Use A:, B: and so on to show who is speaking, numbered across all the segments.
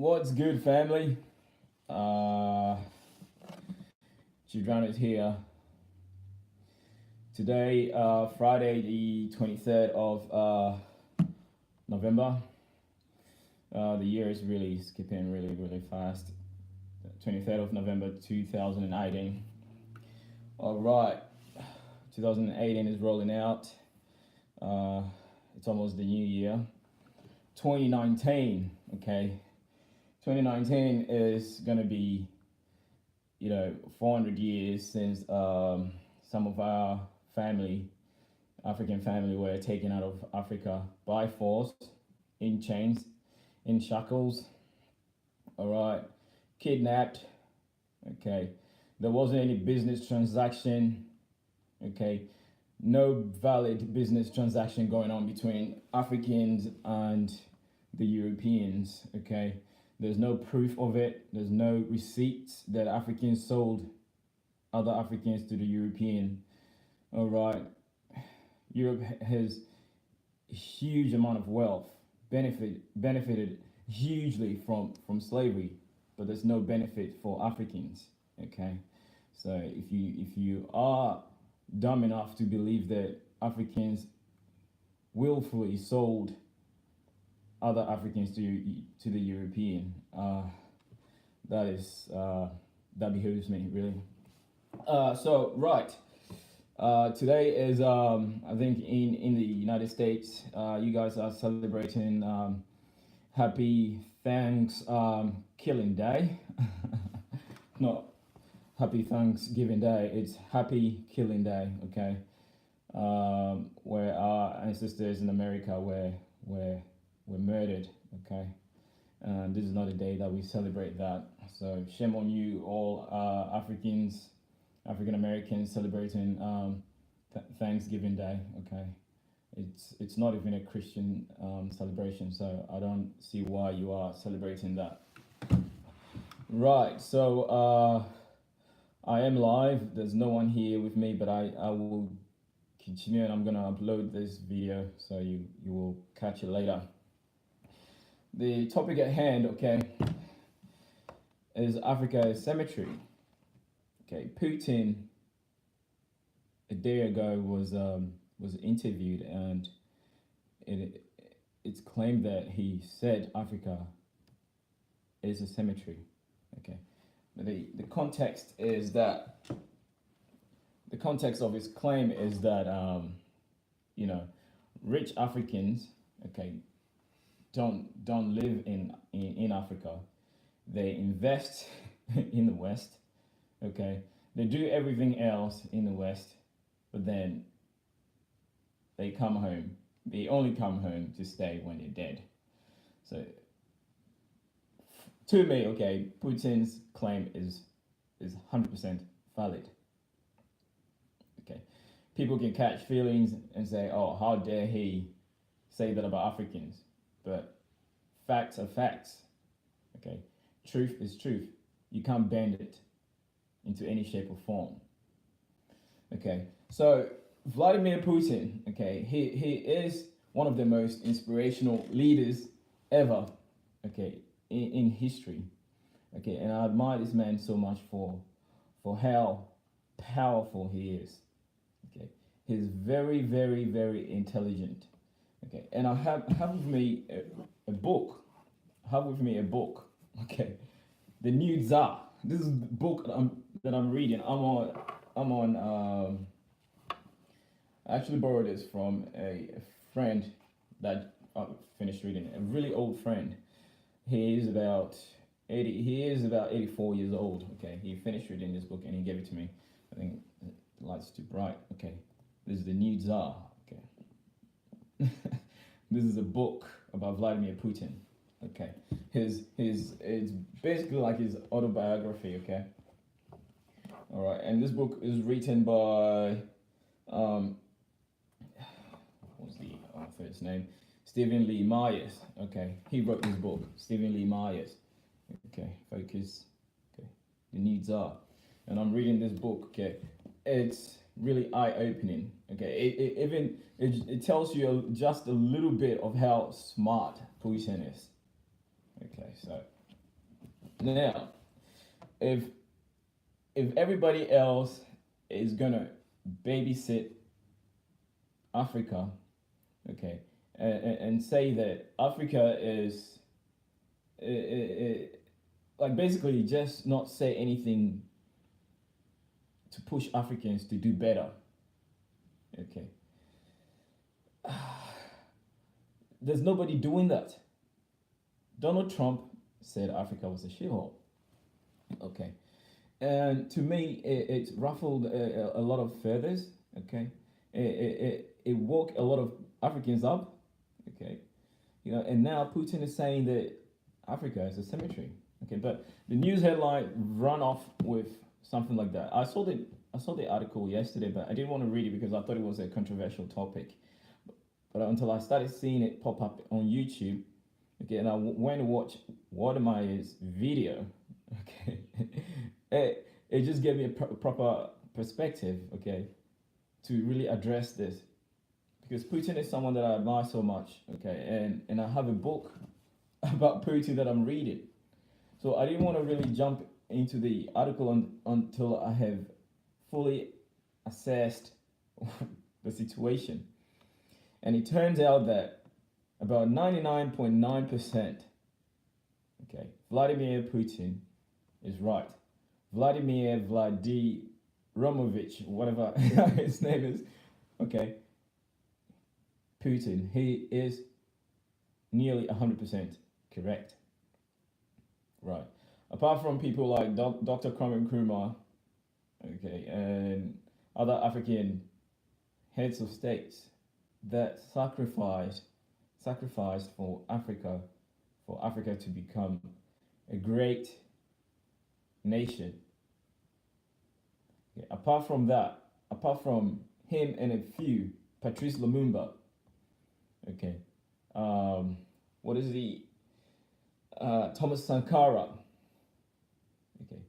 A: What's good, family? Gibran is here today, Friday, the 23rd of November. The year is really skipping really fast. 23rd of November 2018. All right, 2018 is rolling out. It's almost the new year. 2019, okay. 2019 is gonna be, 400 years since some of our African family, were taken out of Africa by force, in chains, in shackles. All right, kidnapped. Okay, there wasn't any business transaction. Okay, no valid business transaction going on between Africans and the Europeans. Okay, there's no proof of it. There's no receipts that Africans sold other Africans to the European. All right, Europe has a huge amount of wealth, benefited hugely from slavery, but there's no benefit for Africans. Okay, so if you are dumb enough to believe that Africans willfully sold other Africans to the European, that behooves me really. So right, today is I think in the United States, you guys are celebrating Happy Thanksgiving Day. Not Happy Thanksgiving Day. It's Happy Killing Day. Okay, where our ancestors in America were murdered. Okay, and this is not a day that we celebrate that. So shame on you, all African Americans celebrating Thanksgiving Day. Okay, it's not even a Christian celebration, so I don't see why you are celebrating that. Right. So I am live. There's no one here with me, but I will continue, and I'm gonna upload this video so you will catch it later. The topic at hand, okay, is Africa cemetery. Okay, Putin a day ago was interviewed, and it's claimed that he said Africa is a cemetery. Okay, but the context is that the context of his claim is that rich Africans, okay, don't live in Africa. They invest in the West. Okay, they do everything else in the West, but then they come home. They only come home to stay when they're dead. So to me, okay, Putin's claim is 100% valid. Okay, people can catch feelings and say, "Oh, how dare he say that about Africans?" But facts are facts. Okay, truth is truth. You can't bend it into any shape or form. Okay, so Vladimir Putin, okay, he is one of the most inspirational leaders ever, okay, in history. Okay, and I admire this man so much for how powerful he is. Okay, he's very intelligent. Okay, and I have with me a book. I have with me a book. Okay, the New Tsar. This is the book that I'm reading. I'm on. I actually borrowed this from a friend that I finished reading. A really old friend. He is about 80. He is about 84 years old. Okay, he finished reading this book and he gave it to me. I think the light's too bright. Okay, this is the New Tsar. Okay. This is a book about Vladimir Putin. Okay, it's basically like his autobiography. Okay, all right, and this book is written by what's the author's name? Stephen Lee Myers. Okay, he wrote this book. Stephen Lee Myers. Okay, focus. Okay, the New Tsar, and I'm reading this book. Okay, it's really eye-opening. Okay, it tells you just a little bit of how smart Putin is. Okay, so Now, if if everybody else is gonna babysit Africa, okay, and say that Africa is like basically just not say anything to push Africans to do better, okay. There's nobody doing that. Donald Trump said Africa was a shithole, okay, and to me it ruffled a lot of feathers, okay. It woke a lot of Africans up, okay. And now Putin is saying that Africa is a cemetery, okay. But the news headline run off with something like that. I saw the article yesterday, but I didn't want to read it because I thought it was a controversial topic. But until I started seeing it pop up on YouTube, okay, and I went to watch Waldemaier's video, okay, it just gave me a proper perspective, okay, to really address this, because Putin is someone that I admire so much, okay, and I have a book about Putin that I'm reading, so I didn't want to really jump into the article until I have fully assessed the situation, and it turns out that about 99.9%, okay, Vladimir Putin is right. Vladimir Vladiromovich, whatever his name is, okay, Putin, he is nearly 100% correct. Right. Apart from people like Dr. Kwame Nkrumah, okay, and other African heads of states that sacrificed for Africa to become a great nation. Okay, apart from that, apart from him and a few, Patrice Lumumba, okay, what is the Thomas Sankara, okay,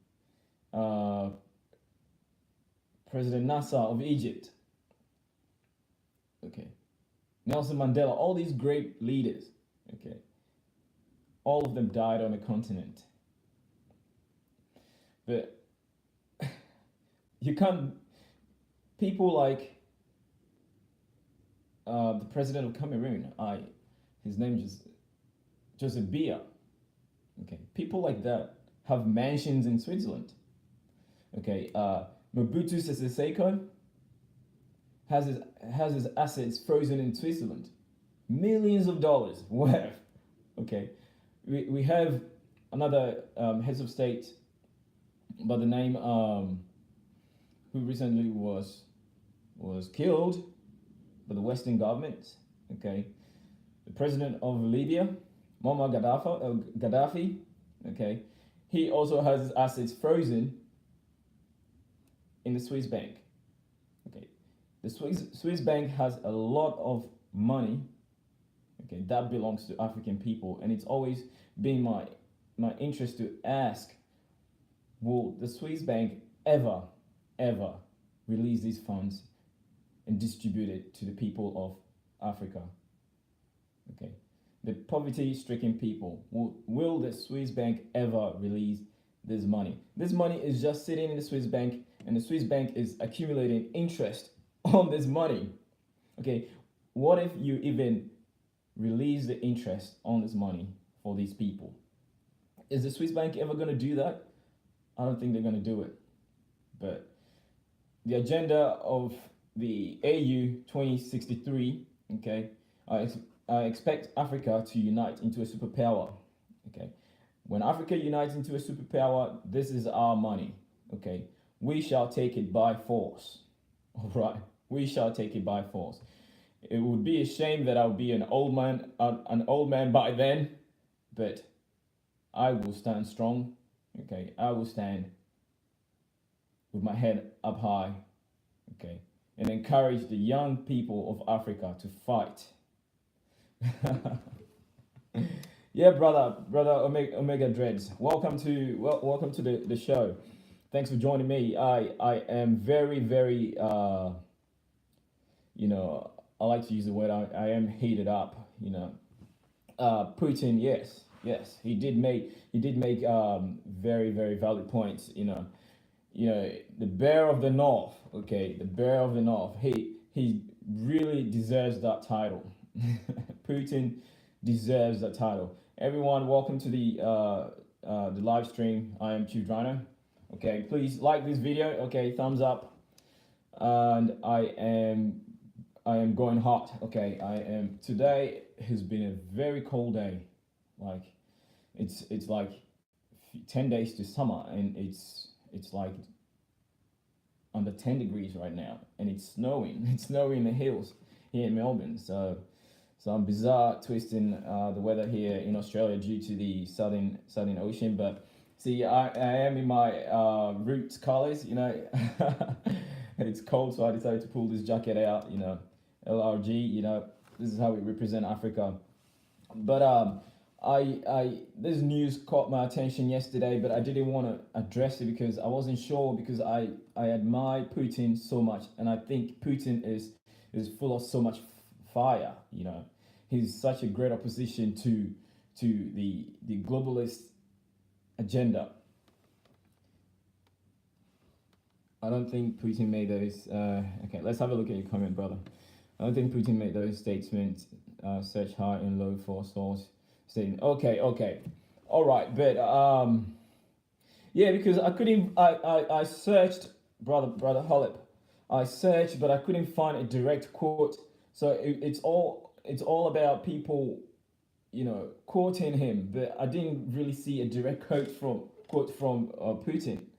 A: President Nasser of Egypt, okay, Nelson Mandela, all these great leaders, okay, all of them died on the continent. But you can't, people like the president of Cameroon, his name is Joseph Biya, okay, people like that have mansions in Switzerland, okay, Mobutu Sese Seko has his assets frozen in Switzerland, millions of dollars worth, okay. We have another heads of state by the name who recently was killed by the Western government, okay, the president of Libya, Muammar Gaddafi, okay, he also has his assets frozen in the Swiss bank, okay. The Swiss bank has a lot of money, okay, that belongs to African people, and it's always been my interest to ask, will the Swiss bank ever release these funds and distribute it to the people of Africa, okay, the poverty-stricken people? Will the Swiss bank ever release this money? This money is just sitting in the Swiss bank, and the Swiss bank is accumulating interest on this money, okay. What if you even release the interest on this money for these people? Is the Swiss bank ever going to do that? I don't think they're going to do it. But the agenda of the A.U. 2063, okay, I expect Africa to unite into a superpower, okay. When Africa unites into a superpower, this is our money, okay. We shall take it by force, all right. We shall take it by force. It would be a shame that I would be an old man by then, but I will stand strong, okay. I will stand with my head up high, okay, and encourage the young people of Africa to fight. Yeah, brother Omega Dreads, welcome to the show. Thanks for joining me. I am very I like to use the word, I am heated up. Putin, yes, Yes, he did make very very valid points. You know, the bear of the north. Okay, the bear of the north. He really deserves that title. Putin deserves that title. Everyone, welcome to the live stream. I am Chief Drano. Okay, please like this video. Okay, thumbs up. And I am going hot. Okay, I am. Today has been a very cold day. Like it's like 10 days to summer, and it's like under 10 degrees right now, and it's snowing. It's snowing in the hills here in Melbourne. So some bizarre twist in the weather here in Australia due to the southern ocean. But see, I am in my roots colors. And it's cold, so I decided to pull this jacket out. LRG. This is how we represent Africa. But this news caught my attention yesterday, but I didn't want to address it because I wasn't sure, because I admire Putin so much, and I think Putin is full of so much fire. He's such a great opposition to the globalist agenda. I don't think Putin made those. Okay, let's have a look at your comment, brother. I don't think Putin made those statements. Search high and low for source statement. Okay, all right, but yeah, because I couldn't. I searched, brother Holip. I searched, but I couldn't find a direct quote. So it's all about people, quoting him, but I didn't really see a direct quote from Putin.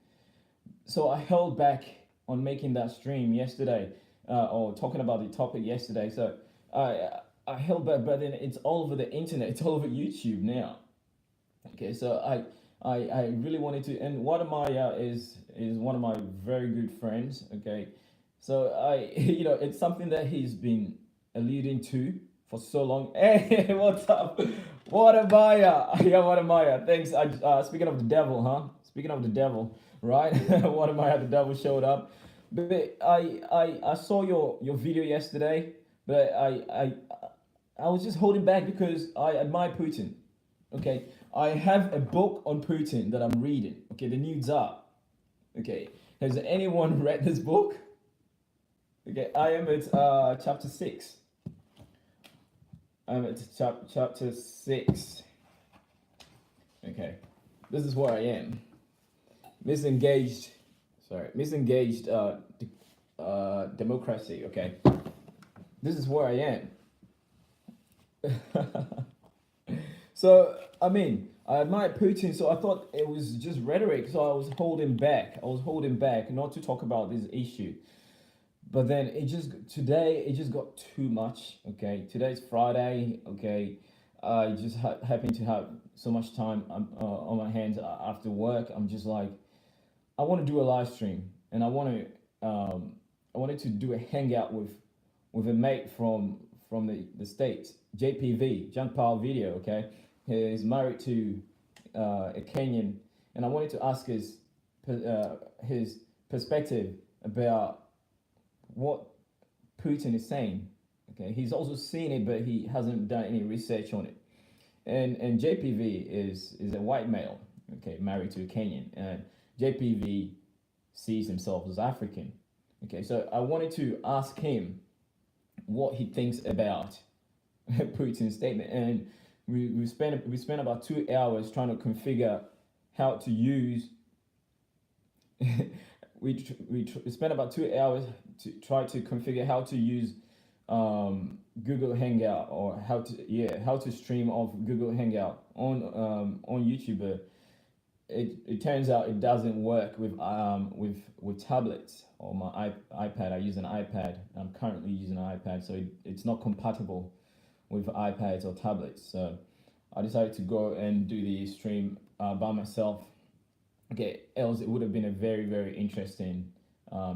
A: So I held back on making that stream yesterday, or talking about the topic yesterday. So I held back, but then it's all over the internet. It's all over YouTube now. Okay, so I really wanted to, and Wadamaya is one of my very good friends. Okay, so it's something that he's been alluding to for so long. Hey, what's up, Wadamaya? Yeah, Wadamaya. Thanks. Speaking of the devil, huh? Speaking of the devil, right? Wadamaya, the devil showed up. But I saw your video yesterday, but I was just holding back because I admire Putin. Okay, I have a book on Putin that I'm reading. Okay, the new Tsar. Okay, has anyone read this book? Okay, I am at chapter 6. I'm at chapter 6. Okay, this is where I am. Misengaged democracy. Okay, this is where I am. So I admire Putin, so I thought it was just rhetoric, so I was holding back not to talk about this issue. But then today it just got too much. Okay, today's Friday. Okay, I just happened to have so much time on my hands after work. I'm just like, I want to do a live stream, and I wanted to do a hangout with a mate from the States, JPV, Junk Power Video. Okay, he's married to a Kenyan, and I wanted to ask his perspective about what Putin is saying. Okay, he's also seen it, but he hasn't done any research on it. And JPV is a white male, okay, married to a Kenyan, and JPV sees himself as African. Okay, so I wanted to ask him what he thinks about Putin's statement, and we spent about 2 hours trying to configure how to use. we spent about 2 hours to try to configure how to use Google Hangout, or how to stream off Google Hangout on YouTube. But it turns out it doesn't work with tablets or my iPad. I use an iPad. I'm currently using an iPad, so it's not compatible with iPads or tablets. So I decided to go and do the stream by myself. Okay, else it would have been a very, very interesting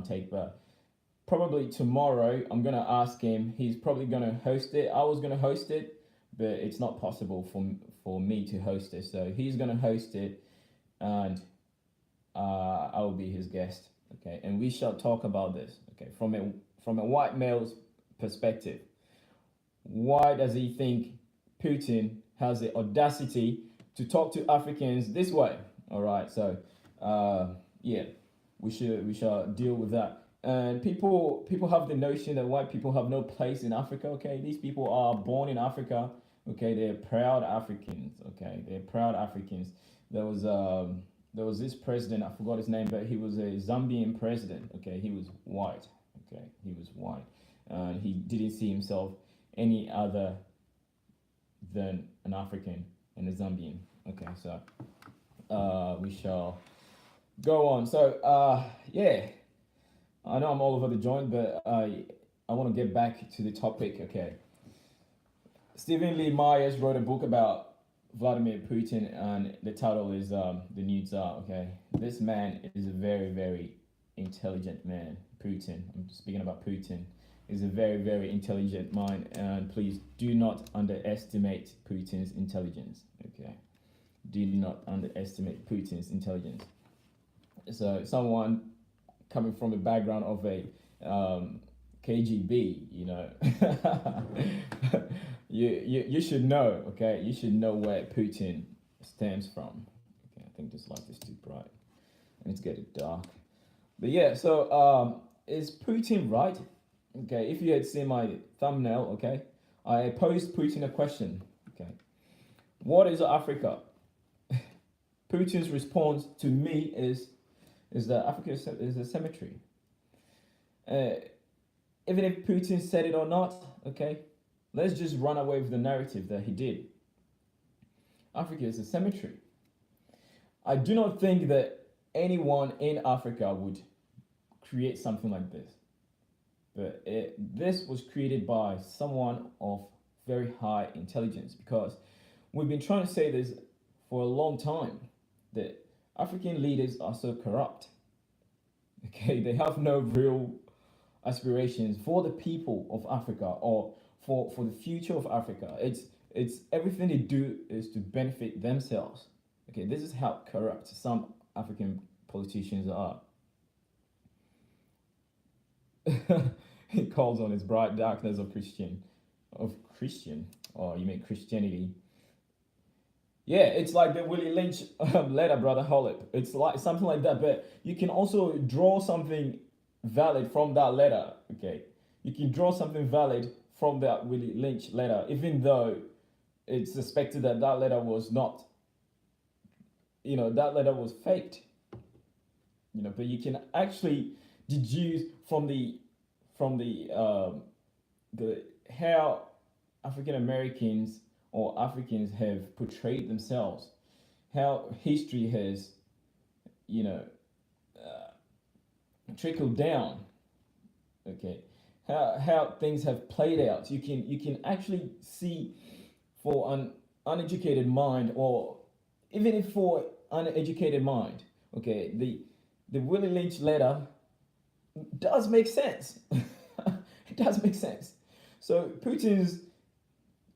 A: take. But probably tomorrow I'm gonna ask him. He's probably gonna host it. I was gonna host it, but it's not possible for me to host it. So he's gonna host it, and I will be his guest. Okay, and we shall talk about this. Okay, from a white male's perspective. Why does he think Putin has the audacity to talk to Africans this way. All right, so yeah, we should deal with that. And people have the notion that white people have no place in Africa. Okay, these people are born in Africa. Okay, they're proud Africans. Okay, they're proud Africans. There was there was this president, I forgot his name, but he was a Zambian president. Okay, he was white. Okay, he was white. He didn't see himself any other than an African and a Zambian. Okay, so we shall go on. So yeah, I know I'm all over the joint, but I want to get back to the topic. Okay, Stephen Lee Myers wrote a book about Vladimir Putin, and the title is The New Tsar. Okay, this man is a very, very intelligent man. Putin, I'm speaking about Putin, is a very, very intelligent mind, and please do not underestimate Putin's intelligence. Okay, do not underestimate Putin's intelligence. So, someone coming from the background of a KGB, you know, you should know, okay? You should know where Putin stems from. Okay, I think this light is too bright and it's getting dark. But yeah, so is Putin right? Okay, if you had seen my thumbnail, okay, I posed Putin a question. Okay, what is Africa? Putin's response to me is that Africa is a cemetery. Even if Putin said it or not, okay, let's just run away with the narrative that he did. Africa is a cemetery. I do not think that anyone in Africa would create something like this. But this was created by someone of very high intelligence, because we've been trying to say this for a long time, that African leaders are so corrupt. Okay, they have no real aspirations for the people of Africa or for the future of Africa. It's everything they do is to benefit themselves. Okay, this is how corrupt some African politicians are. He calls on his bright darkness of Christian, or you mean Christianity. Yeah, it's like the Willie Lynch letter, Brother Hollip. It's like something like that, but you can also draw something valid from that letter. Okay, you can draw something valid from that Willie Lynch letter, even though it's suspected that that letter was not, that letter was faked. But you can actually deduce from the how African Americans or Africans have portrayed themselves, how history has, trickled down. Okay, how things have played out. You can actually see, for an uneducated mind, or even if for uneducated mind, okay, the Willie Lynch letter does make sense. It does make sense. So Putin's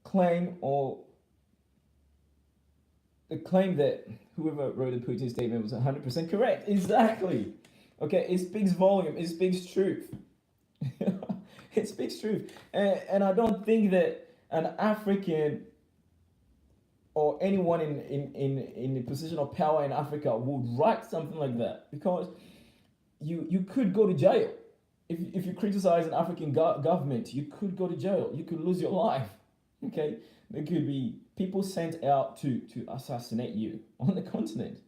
A: claim, or the claim that whoever wrote the Putin statement was 100% correct. Exactly. Okay, it speaks volume. It speaks truth. It speaks truth. And I don't think that an African or anyone in the position of power in Africa would write something like that, because you could go to jail. If you criticize an African government, you could go to jail. You could lose your life. Okay, there could be people sent out to assassinate you on the continent.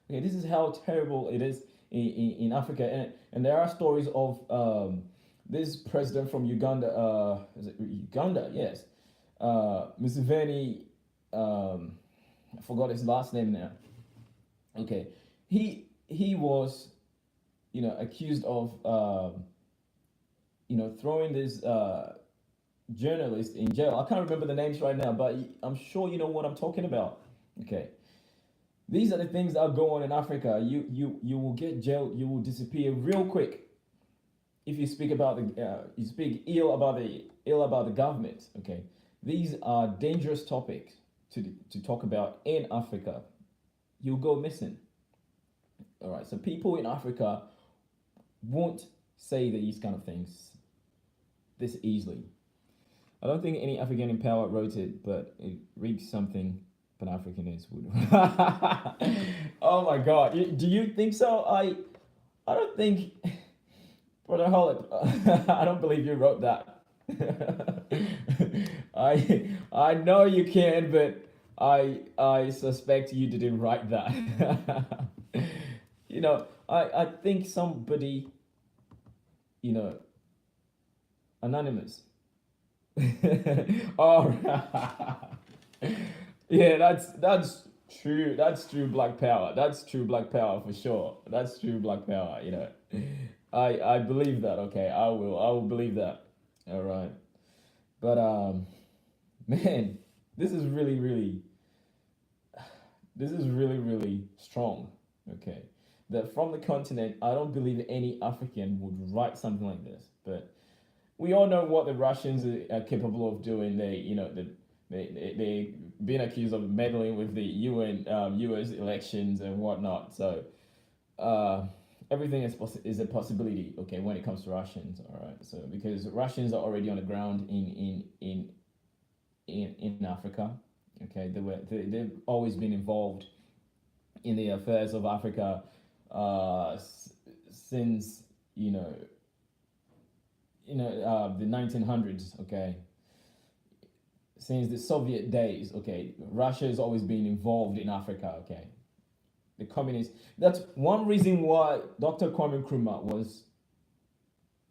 A: Okay, this is how terrible it is in Africa, and there are stories of this president from Uganda. Is it Uganda? Yes, Museveni. I forgot his last name now. Okay, he was, accused of, throwing this journalist in jail. I can't remember the names right now, but I'm sure you know what I'm talking about. Okay, these are the things that go on in Africa. You will get jailed. You will disappear real quick if you speak about you speak ill about the government. Okay, these are dangerous topics to talk about in Africa. You'll go missing. All right, so people in Africa won't say these kind of things this easily. I don't think any African in power wrote it, but it reads something Pan-Africanists would. Oh my God! Do you think so? I don't think, Brother Holland. I don't believe you wrote that. I know you can, but I suspect you didn't write that. I think somebody, you know, anonymous. All right. Yeah, that's true. That's true black power. That's true black power for sure. That's true black power, I believe that, okay. I will believe that. All right. But man, this is really strong. Okay. That from the continent, I don't believe any African would write something like this. But we all know what the Russians are capable of doing. They been accused of meddling with the UN, U.S. elections and whatnot. So uh, everything is a possibility. Okay, when it comes to Russians, all right. So because Russians are already on the ground in Africa. Okay, they've always been involved in the affairs of Africa since the 1900s. Okay, since the Soviet days. Okay, Russia has always been involved in Africa. Okay, the communists. That's one reason why Dr. Kwame Nkrumah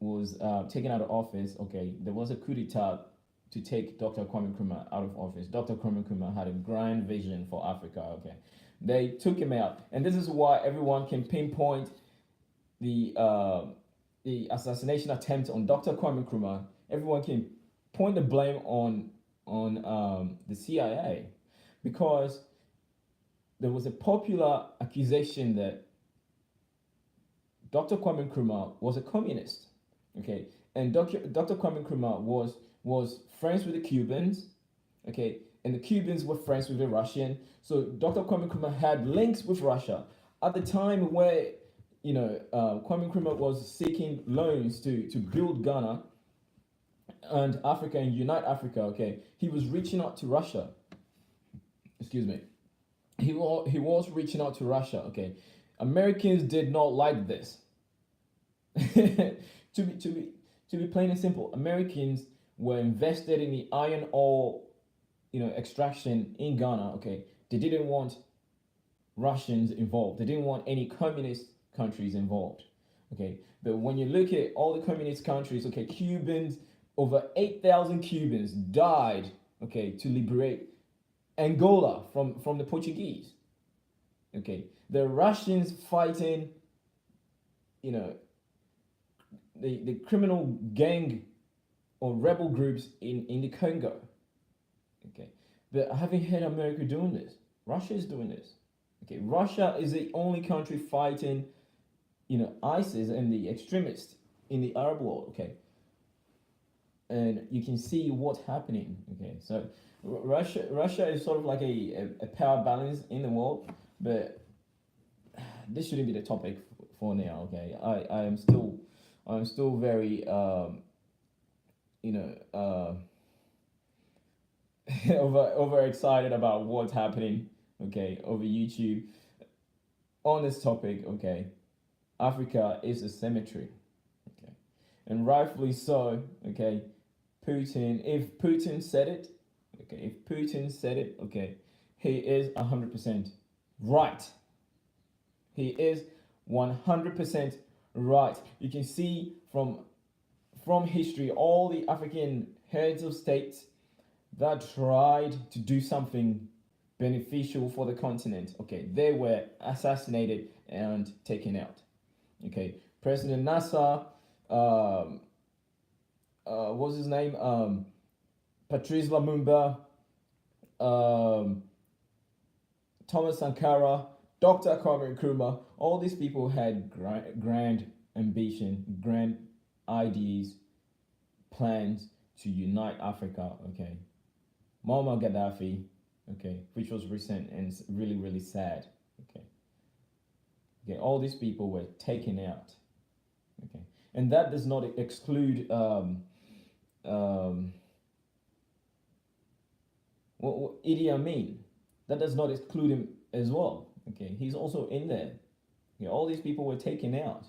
A: was taken out of office. Okay, there was a coup d'état to take Dr. Kwame Nkrumah out of office. Dr. Kwame Nkrumah had a grand vision for Africa. Okay, they took him out, and this is why everyone can pinpoint the assassination attempt on Dr. Kwame Nkrumah. Everyone can point the blame on the CIA, because there was a popular accusation that Dr. Kwame Nkrumah was a communist. Okay, and Dr. Kwame Nkrumah was friends with the Cubans. Okay, and the Cubans were friends with the Russian. So Dr. Kwame Nkrumah had links with Russia at the time where Kwame Nkrumah was seeking loans to build Ghana and Africa and unite Africa. Okay, he was reaching out to Russia. Excuse me. He was reaching out to Russia. Okay, Americans did not like this. to be plain and simple, Americans were invested in the iron ore, extraction in Ghana. Okay, they didn't want Russians involved. They didn't want any communist countries involved. Okay, but when you look at all the communist countries, okay, Cubans, over 8,000 Cubans died. Okay, to liberate Angola from the Portuguese. Okay, the Russians fighting, the criminal gang or rebel groups in the Congo. Okay, but I haven't heard America doing this. Russia is doing this. Okay, Russia is the only country fighting, ISIS and the extremists in the Arab world. Okay, and you can see what's happening. Okay, so Russia is sort of like a power balance in the world, but this shouldn't be the topic for now. Okay, I'm still very over excited about what's happening. Okay, over YouTube on this topic. Okay, Africa is a cemetery. Okay, and rightfully so. Okay, if Putin said it, okay, he is 100% right. He is 100% right. You can see from history, all the African heads of states that tried to do something beneficial for the continent, okay, they were assassinated and taken out. Okay, President Nasser, what's his name? Patrice Lumumba, Thomas Sankara, Dr. Kwame Nkrumah, all these people had grand ambition, grand ideas, plans to unite Africa. Okay, Muammar Gaddafi, okay, which was recent and really, really sad. Okay, all these people were taken out. Okay, and that does not exclude Idi Amin. that does not exclude him as well. Okay, he's also in there. Okay, all these people were taken out.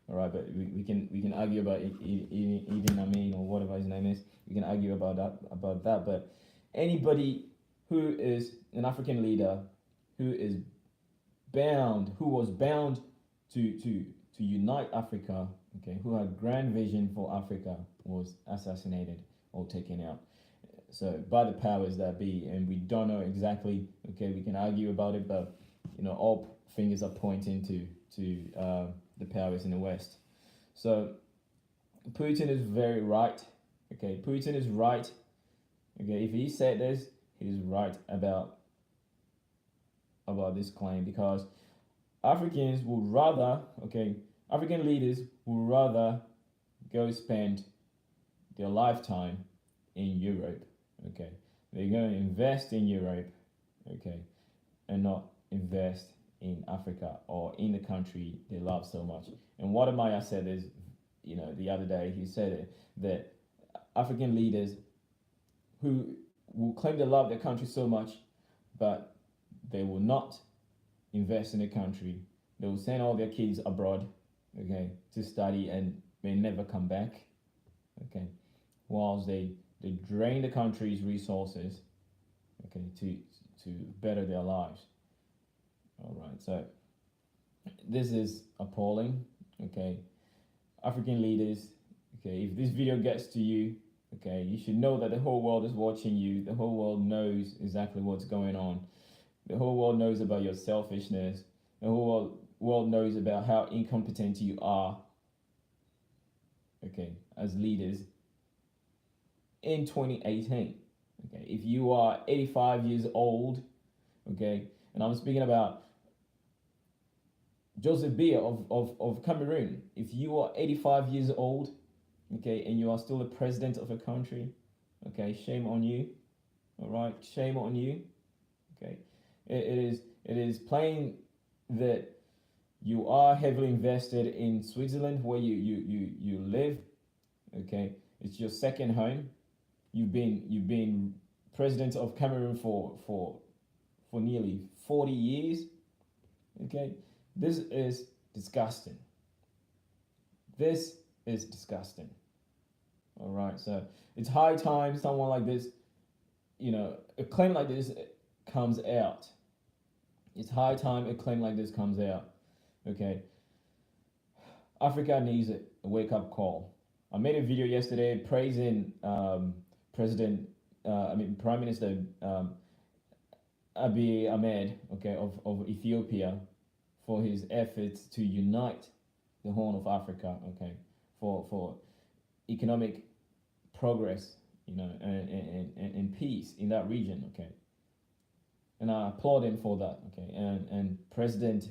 A: All right, but we can argue about Idi Amin or whatever his name is. We can argue about that. But anybody who is an African leader who is who was bound to unite Africa, okay, who had grand vision for Africa, was assassinated or taken out. So by the powers that be, and we don't know exactly. Okay, we can argue about it, but all fingers are pointing to the powers in the West. So Putin is very right. Okay, Putin is right. Okay, if he said this, he's right about this claim, because African leaders would rather go spend their lifetime in Europe. Okay, they're going to invest in Europe, okay, and not invest in Africa or in the country they love so much. And Waldemar said this, the other day. He said it, that African leaders who will claim they love their country so much, but they will not invest in the country. They will send all their kids abroad, okay, to study and may never come back, okay, whilst they drain the country's resources, okay, to better their lives. All right, so this is appalling, okay. African leaders, okay, if this video gets to you, okay, you should know that the whole world is watching you. The whole world knows exactly what's going on. The whole world knows about your selfishness. The whole world knows about how incompetent you are, okay, as leaders in 2018. Okay, if you are 85 years old, okay, and I'm speaking about Joseph Biya of Cameroon. If you are 85 years old, okay, and you are still the president of a country, okay, shame on you. All right, shame on you. Okay, it is plain that you are heavily invested in Switzerland, where you live. Okay, it's your second home. You've been president of Cameroon for nearly 40 years. Okay, this is disgusting. This is disgusting. All right, so it's high time someone like this, a claim like this comes out. It's high time a claim like this comes out. Okay, Africa needs a wake-up call. I made a video yesterday praising Prime Minister Abiy Ahmed, okay, of Ethiopia, for his efforts to unite the Horn of Africa, okay, for economic progress, and peace in that region, okay. And I applaud him for that, okay. And President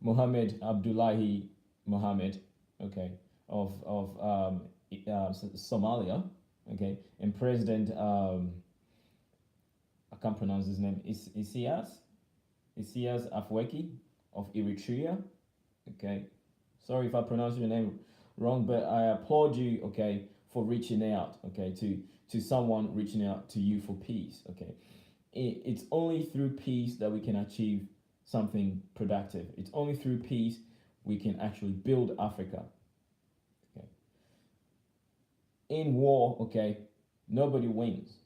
A: Mohammed Abdullahi Mohammed, okay, of Somalia, okay, and President I can't pronounce his name, Isaias Afwerki of Eritrea, okay. Sorry if I pronounce your name wrong, but I applaud you, okay, for reaching out, okay, to someone reaching out to you for peace, okay. It's only through peace that we can achieve something productive. It's only through peace we can actually build Africa, okay. In war, okay, nobody wins.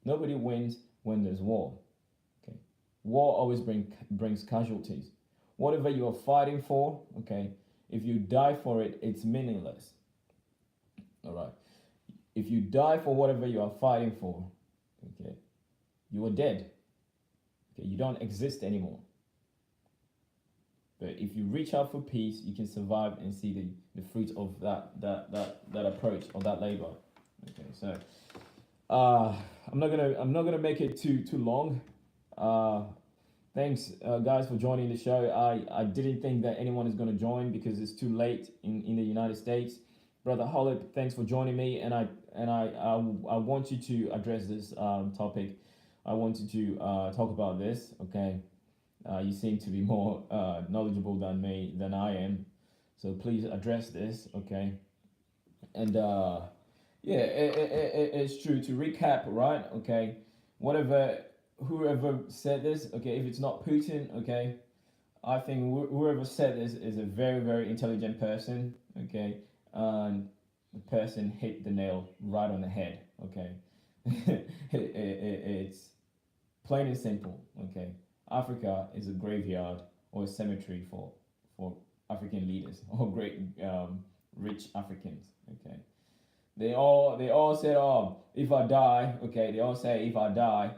A: Nobody wins when there's war, okay. War always brings casualties. Whatever you are fighting for, okay, if you die for it, it's meaningless. All right. If you die for whatever you are fighting for, okay, you are dead. Okay, you don't exist anymore. But if you reach out for peace, you can survive and see the fruit of that approach or that labor. Okay, so I'm not gonna make it too long. Thanks, guys, for joining the show. I didn't think that anyone is going to join because it's too late in the United States. Brother Holip, thanks for joining me, and I want you to address this topic. I want you to talk about this. Okay, you seem to be more knowledgeable than I am, so please address this. Okay, and Yeah, it's true. To recap, right? Okay, whatever, whoever said this, okay, if it's not Putin, okay, I think whoever said this is a very, very intelligent person, okay, and the person hit the nail right on the head, okay. It's plain and simple, okay. Africa is a graveyard or a cemetery for African leaders or great rich Africans, okay. They all said, oh, if I die, okay. They all say, if I die,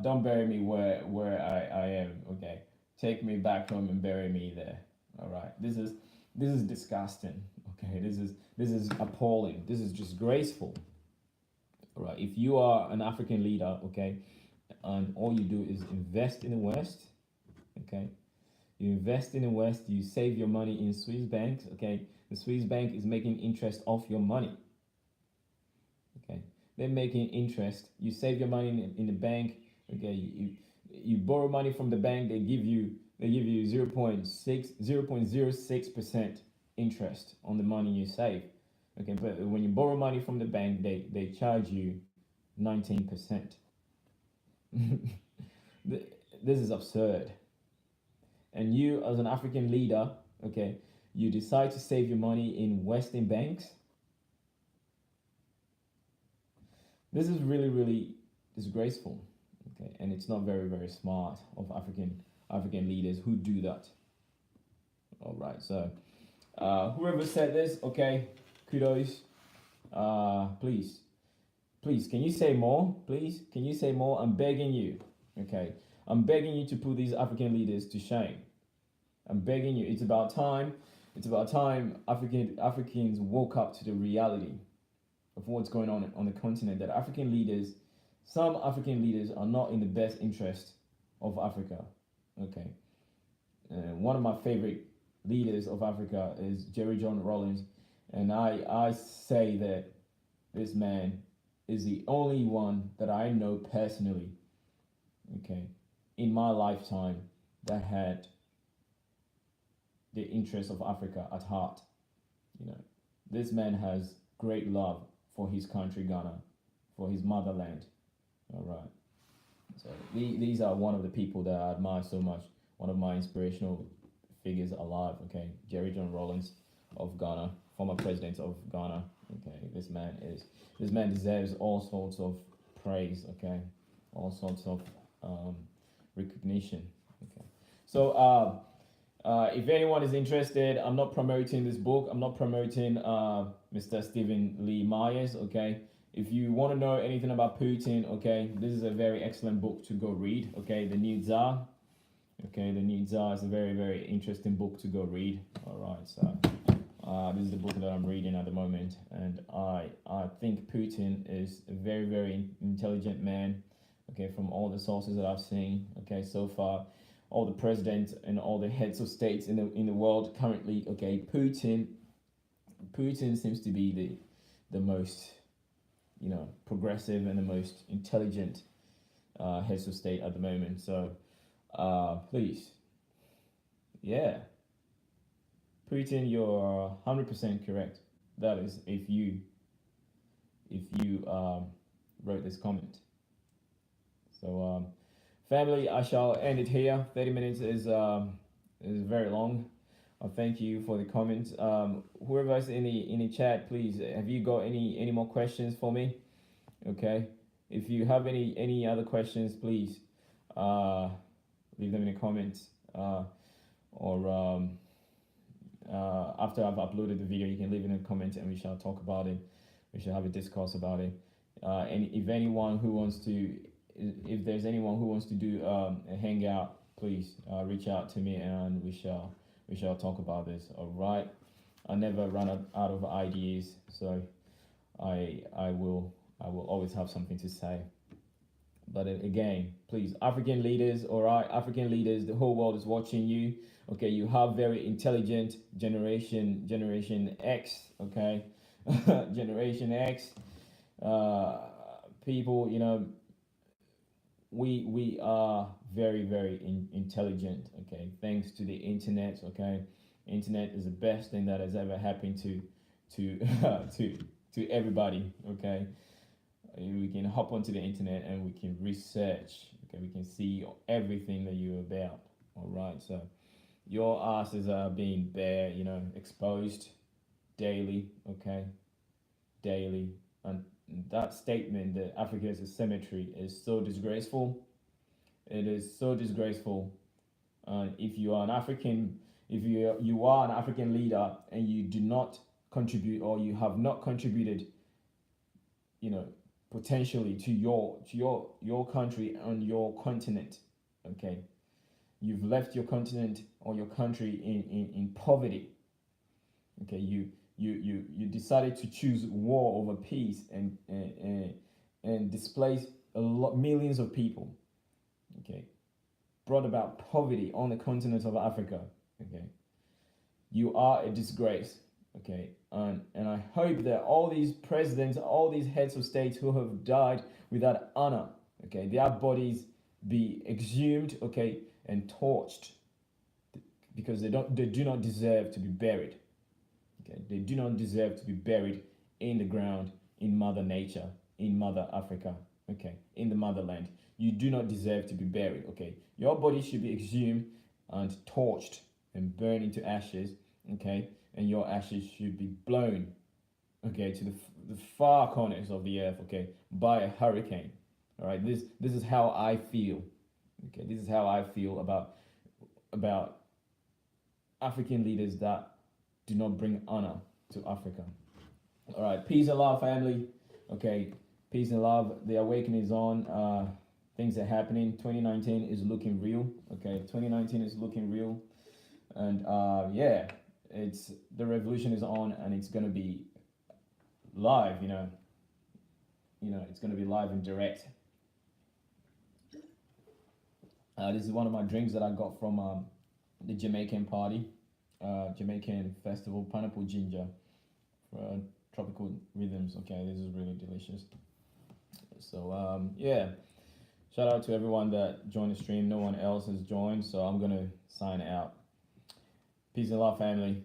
A: don't bury me where I am, okay. Take me back home and bury me there. All right. This is disgusting. Okay. This is appalling. This is just graceful. All right. If you are an African leader, okay, and all you do is invest in the West, okay, you invest in the West, you save your money in Swiss banks, okay. The Swiss bank is making interest off your money. Okay, they're making interest. You save your money in the bank. Okay, you borrow money from the bank. They give you 0.06% interest on the money you save. Okay, but when you borrow money from the bank, they charge you 19%. This is absurd. And you, as an African leader, okay, you decide to save your money in Western banks. This is really, really disgraceful, okay, and it's not very, very smart of African leaders who do that. All right, so whoever said this, okay, kudos. Please, please, can you say more? Please, can you say more? I'm begging you, okay. I'm begging you to put these African leaders to shame. I'm begging you. It's about time. It's about time Africans woke up to the reality of what's going on the continent. That some African leaders are not in the best interest of Africa. Okay. One of my favorite leaders of Africa is Jerry John Rawlings, and I say that this man is the only one that I know personally, okay, in my lifetime that had the interests of Africa at heart. You know, this man has great love for his country, Ghana, for his motherland. All right. So these are one of the people that I admire so much. One of my inspirational figures alive. Okay, Jerry John Rawlings of Ghana, former president of Ghana. Okay, this man deserves all sorts of praise. Okay, all sorts of recognition. Okay, so if anyone is interested, I'm not promoting this book. I'm not promoting Mr. Stephen Lee Myers. Okay, if you want to know anything about Putin, okay, this is a very excellent book to go read. Okay, The New Tsar. Okay, The New Tsar is a very, very interesting book to go read. All right, so this is the book that I'm reading at the moment, and I think Putin is a very, very intelligent man. Okay, from all the sources that I've seen. Okay, so far, all the presidents and all the heads of states in the world currently. Okay, Putin seems to be the most, you know, progressive and the most intelligent heads of state at the moment. So please, yeah, Putin, you're 100% correct. That is, if you wrote this comment. So family, I shall end it here. 30 minutes is very long. Thank you for the comments. Whoever's in the chat, please, have you got any more questions for me? Okay, if you have any other questions, please leave them in the comments, or after I've uploaded the video, you can leave it in the comments and we shall talk about it. We shall have a discourse about it. And if there's anyone who wants to do a hangout, please reach out to me and we shall talk about this. All right. I never run out of ideas, so I will always have something to say. But again, please, African leaders, all right, African leaders, the whole world is watching you. Okay, you have very intelligent Generation X. Okay, Generation X people. You know, we are very, very intelligent. Okay, thanks to the internet. Okay, internet is the best thing that has ever happened to to everybody. Okay, we can hop onto the internet and we can research. Okay, we can see everything that you're about. All right, so your asses are being bare, exposed daily. Okay, daily, and that statement that Africa is a cemetery is so disgraceful. It is so disgraceful. If you are an African, if you are an African leader and you do not contribute, or you have not contributed, you know, potentially to your country and your continent, okay, you've left your continent or your country in poverty. Okay, you decided to choose war over peace and displace millions of people. Okay, brought about poverty on the continent of Africa. Okay, you are a disgrace. Okay, and I hope that all these presidents, all these heads of states who have died without honor, okay, their bodies be exhumed, okay, and torched, because they do not deserve to be buried. Okay, they do not deserve to be buried in the ground, in Mother Nature, in Mother Africa, okay, in the motherland. You do not deserve to be buried. Okay, your body should be exhumed and torched and burned into ashes. Okay, and your ashes should be blown, okay, to the far corners of the earth, okay, by a hurricane. All right, this is how I feel. Okay, this is how I feel about African leaders that do not bring honor to Africa. All right, peace and love, family. Okay, peace and love. The awakening is on. Things are happening. 2019 is looking real. Okay, 2019 is looking real, and yeah, it's the revolution is on, and it's gonna be live. It's gonna be live and direct. This is one of my drinks that I got from the Jamaican party, Jamaican festival, pineapple ginger for tropical rhythms. Okay, this is really delicious. So yeah, shout out to everyone that joined the stream. No one else has joined, so I'm gonna sign out. Peace and love, family.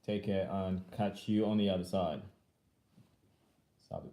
A: Take care and catch you on the other side. Salut.